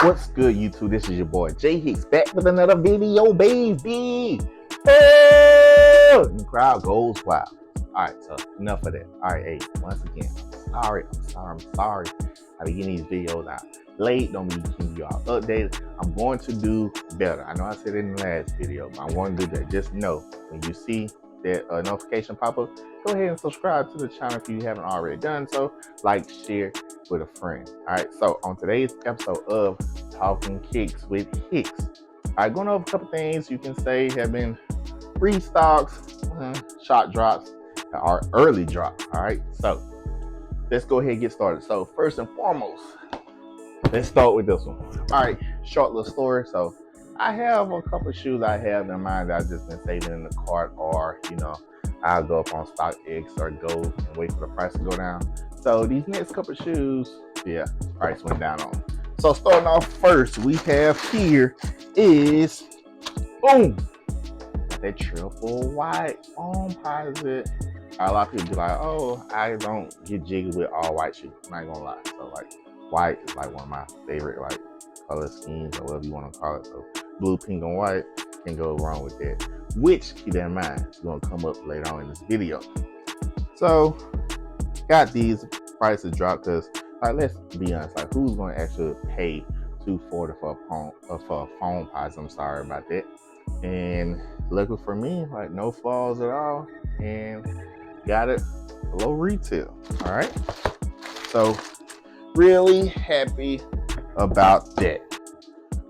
What's good, YouTube? This is your boy Jay Hicks back with another video, baby. Oh, the crowd goes wild. All right, so enough of that. All right, hey, once again, I'm sorry. I be getting these videos out late. Don't be keeping you all updated. I'm going to do better. I know I said it in the last video, but I want to do that. Just know when you see that notification pop up, go ahead and subscribe to the channel if you haven't already done so. Like, share with a friend. All right, so on today's episode of Talking Kicks with Hicks, I'm going over a couple things you can say have been restocks, shot drops, or early drops. All right, so let's go ahead and get started. So first and foremost, let's start with this one. All right, short little story. So I have a couple shoes I have in mind that I've just been saving in the cart, or I'll go up on StockX or go and wait for the price to go down. So these next couple shoes, price went down on. So starting off first, we have here is boom, that triple white foam posit. A lot of people be like, oh, I don't get jiggy with all white shoes. I'm not gonna lie. So like white is like one of my favorite like color schemes or whatever you want to call it. So blue, pink, and white, can go wrong with that. Which, keep that in mind, is gonna come up later on in this video. So got these prices dropped because, like, let's be honest, like, who's gonna actually pay $240 for a phone posit? I'm sorry about that. And luckily for me, like, no flaws at all, and got it below retail. All right, so really happy about that.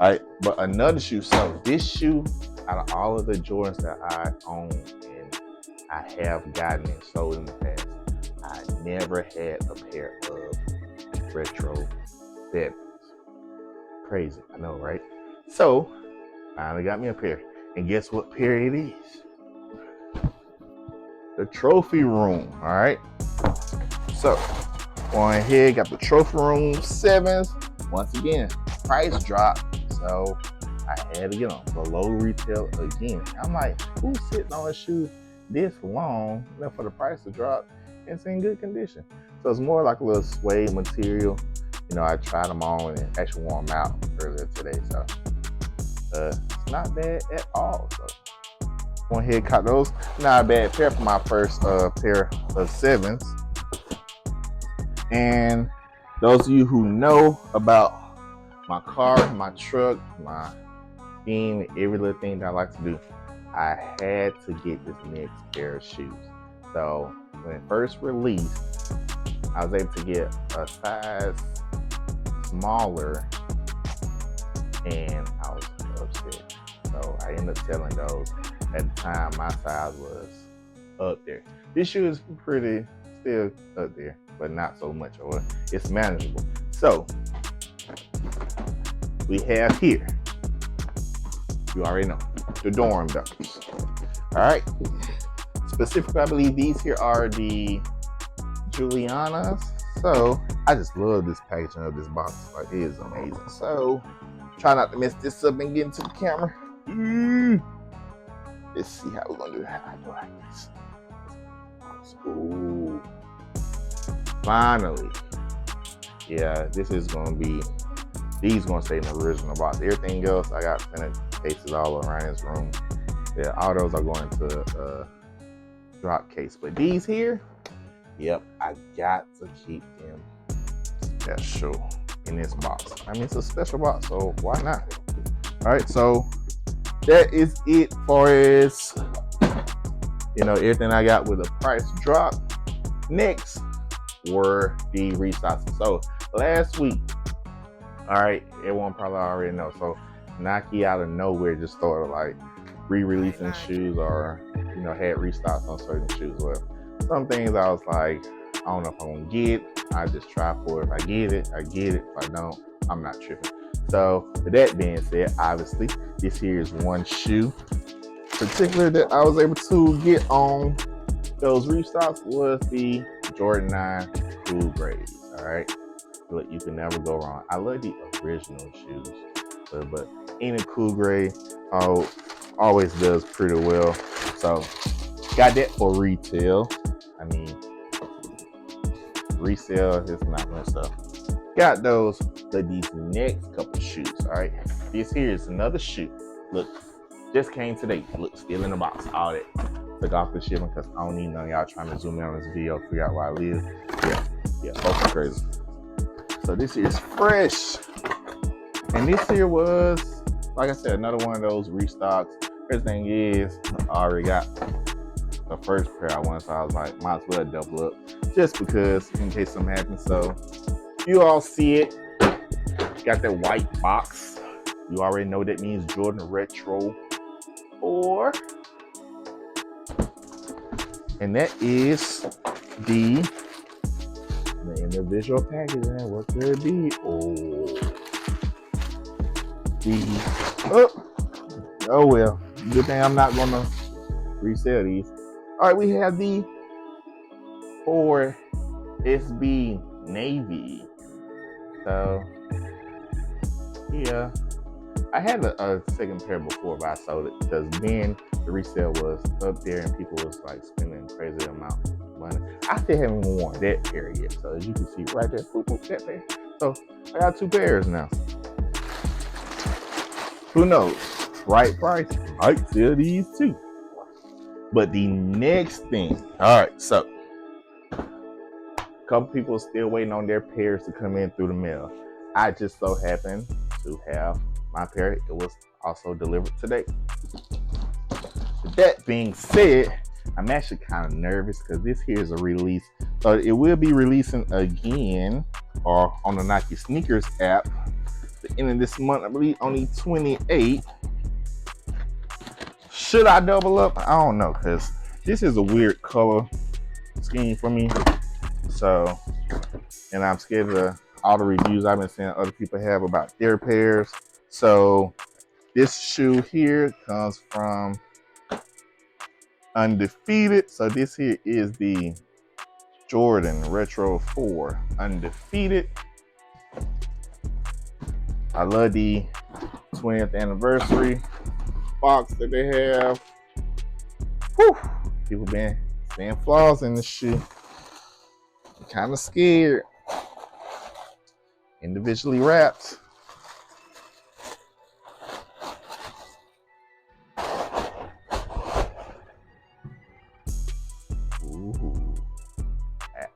All right, but another shoe. So this shoe, out of all of the Jordans that I own and I have gotten and sold in the past, I never had a pair of retro Sevens. Crazy, I know, right? So finally got me a pair, and guess what pair it is? The Trophy Room. All right, so going ahead, got the Trophy Room 7s. Once again, price drop, so I had to get them below retail again. I'm like, who's sitting on a shoe this long enough for the price to drop? It's in good condition. So it's more like a little suede material. I tried them on and actually wore them out earlier today. So it's not bad at all. So go ahead and cut those. Not a bad pair for my first pair of 7s. And those of you who know about my car, my truck, my theme, every little thing that I like to do, I had to get this next pair of shoes. So when it first released, I was able to get a size smaller, and I was upset. So I ended up selling those. At the time, my size was up there. This shoe is pretty still up there, but not so much, or it's manageable. So we have here, you already know, the Dorm Duckers. All right, specifically I believe these here are the Julianas. So I just love this packaging of this box. Like, it is amazing. So try not to mess this up and get into the camera. Let's see how we're gonna do that. I do like this. Ooh, finally. Yeah, this is gonna be, these gonna stay in the original box. Everything else, I got cases all around this room. Yeah, all those are going to drop case. But these here, yep, I got to keep them special in this box. I mean, it's a special box, so why not? All right, so that is it for as everything I got with a price drop. Next were the restocks. So last week, all right, everyone probably already know. So Nike out of nowhere just started like re-releasing shoes, or had restocks on certain shoes. Well, some things I was like, I don't know if I'm gonna get. I just try for it. If I get it, I get it. If I don't, I'm not tripping. So with that being said, obviously this here is one shoe particular that I was able to get on those restocks was the Jordan 9 Cool Grades. All right, look, you can never go wrong. I love the original shoes, but any Cool Grade always does pretty well. So got that for retail. I mean, resale is not much stuff. got those. But these next couple shoes, all right? This here is another shoe. Look, just came today. Look, still in the box. All that. Took off the shipping because I don't need none of y'all trying to zoom in on this video, figure out where I live. Yeah, folks are crazy. So this is fresh. And this here was, like I said, another one of those restocks. First thing is, I already got the first pair I wanted, so I was like, might as well double up. Just because, in case something happens. So, you all see it. Got that white box. You already know that means Jordan Retro 4. And that is the individual packaging. What could it be? Oh well. Good thing I'm not gonna resell these. All right, we have the 4 SB Navy. So yeah, I had a second pair before, but I sold it because then the resale was up there and people was like spending crazy amount of money. I still haven't worn that pair yet, so as you can see right there, boop, boop, that pair. So I got 2 pairs now. Who knows? Right price, might sell these too. But the next thing, all right, so a couple people are still waiting on their pairs to come in through the mail. I just so happen to have my pair. It was also delivered today. With that being said, I'm actually kind of nervous because this here is a release. So it will be releasing again or on the Nike Sneakers app the end of this month, I believe on the 28th. Should I double up? I don't know, because this is a weird color scheme for me. So, and I'm scared of all the reviews I've been seeing other people have about their pairs. So this shoe here comes from Undefeated. So this here is the Jordan Retro 4 Undefeated. I love the 20th anniversary box that they have. Whew. People been seeing flaws in this shoe. I'm kind of scared. Individually wrapped. Ooh.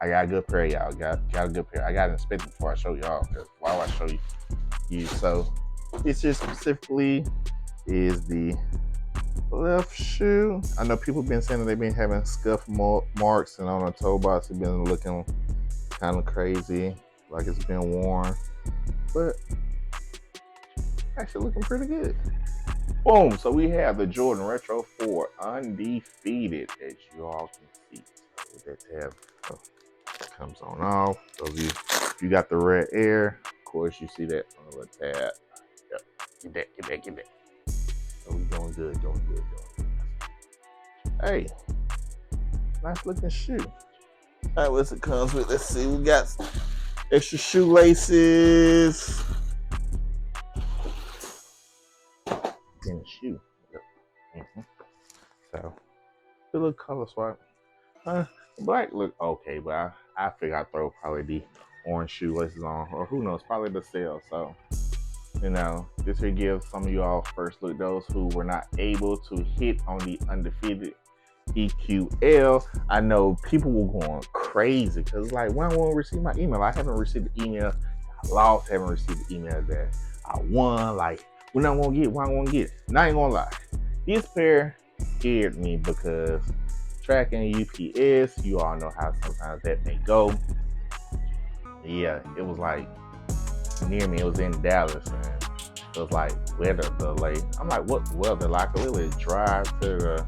I got a good pair, y'all. Got a good pair. I got to inspect it before I show y'all. Why would I show you? So this here specifically is the left shoe. I know people have been saying that they've been having scuff marks, and on the toe box it's been looking kind of crazy, like it's been worn, but actually looking pretty good. Boom! So we have the Jordan Retro 4 Undefeated, as you all can see. So with that tab comes on off. So if you got the red air, of course you see that on the tab. Yep. Get that. So we doing good. Hey, nice looking shoe. All right, what's it comes with? Let's see. We got extra shoelaces. In the shoe. So, the little color swap. Black look okay, but I figure I'd throw probably the orange shoelaces on, or who knows, probably the sale. So, you know, this here gives some of you all first look, those who were not able to hit on the Undefeated EQL. I know people were going crazy because like, when I won't receive my email, I haven't received the email I lost, haven't received the email that I won. Like, when I won't get, when I won't get. And I ain't gonna lie, this pair scared me because tracking UPS, you all know how sometimes that may go. Yeah, it was like near me. It was in Dallas, and it was like weather delay. I'm like, what weather? Like, I literally drive to the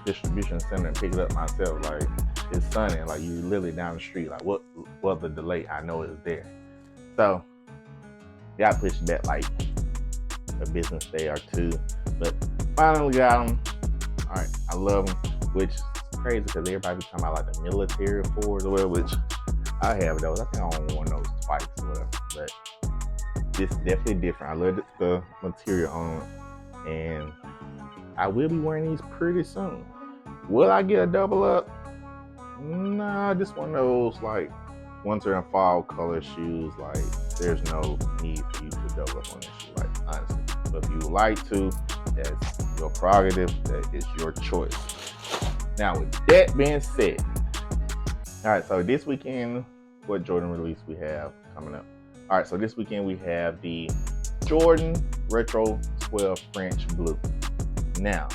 distribution center and pick it up myself. Like, it's sunny. Like, you literally down the street. Like, what weather delay? I know it's there. So, got pushed back like a business day or two, but finally got them. All right, I love them, which is crazy because everybody be talking about like the military Fords or whatever, which I have those. I think I only worn those twice or whatever, but this is definitely different. I love the material on it, and I will be wearing these pretty soon. Will I get a double up? Nah, just one of those like winter and fall color shoes, like there's no need for you to double up on this shoe, like honestly. But if you would like to, that's your prerogative. That is your choice. Now, with that being said, all right, so this weekend, what Jordan release we have coming up? All right, so this weekend we have the Jordan Retro 12 French Blue. Now,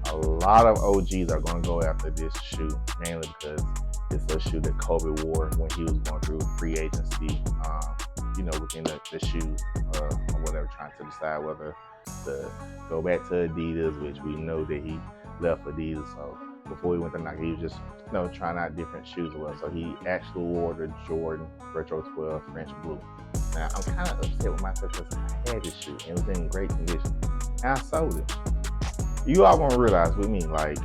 a lot of OGs are going to go after this shoe, mainly because it's a shoe that Kobe wore when he was going through free agency, within the shoes or whatever, trying to decide whether to go back to Adidas, which we know that he left Adidas. So before he went to Nike, he was just trying out different shoes. So he actually wore the Jordan Retro 12 French Blue. Now, I'm kind of upset with myself because I had this shoe and it was in great condition, and I sold it. You all gonna realize with me, like,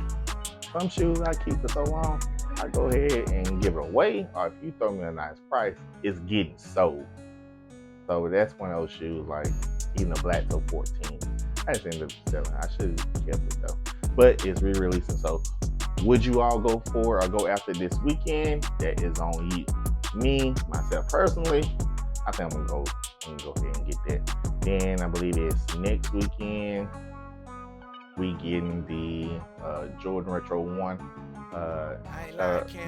some shoes I keep for so long, I go ahead and give it away, or if you throw me a nice price, it's getting sold. So that's one of those shoes, like even the Black Toe 14. I just ended up selling. I should have kept it though, but it's re-releasing. So would you all go for or go after this weekend? That is on you. Me, myself personally, I think I'm gonna go ahead and get that. Then I believe it's next weekend. We getting the Jordan Retro 1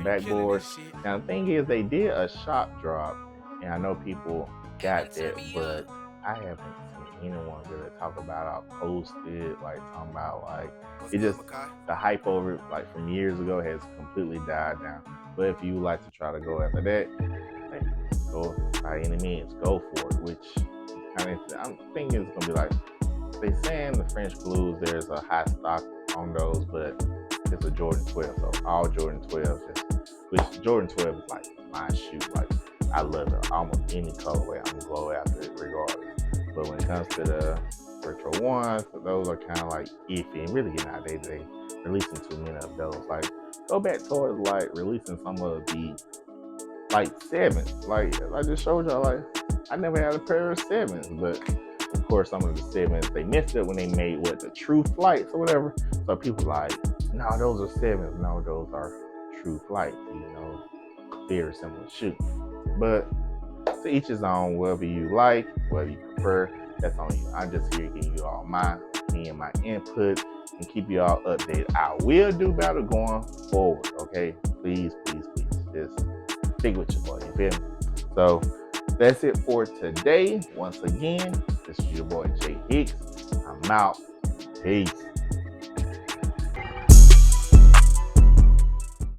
backboard. Now the thing is, they did a shop drop, and I know people got that, but I haven't seen anyone really talk about it. I posted like talking about like it just the hype over it like from years ago has completely died down. But if you like to try to go after that, hey, go by any means, go for it. Which kind of I'm thinking it's gonna be like. They saying the French Blues, there's a high stock on those, but it's a Jordan 12, so all Jordan 12, which Jordan 12 is like my shoe. Like, I love it. Almost any colorway, I'm gonna go after it regardless. But when it comes to the Retro 1s, those are kind of like iffy. And really getting outdated, they releasing too many of those. Like, go back towards like releasing some of the like 7s. Like, I just showed y'all, like, I never had a pair of 7s, but of course, some of the 7s, they missed it when they made the True Flights or whatever. So people like, no, those are 7s. No, those are True Flights. Very similar shoe. But to each his own, whatever you like, whatever you prefer, that's on you. I'm just here giving you all my opinion, my input, and keep you all updated. I will do better going forward, okay? Please, please, please. Just stick with your boy, you feel me? So that's it for today. Once again, this is your boy Jay Hicks. I'm out. Peace.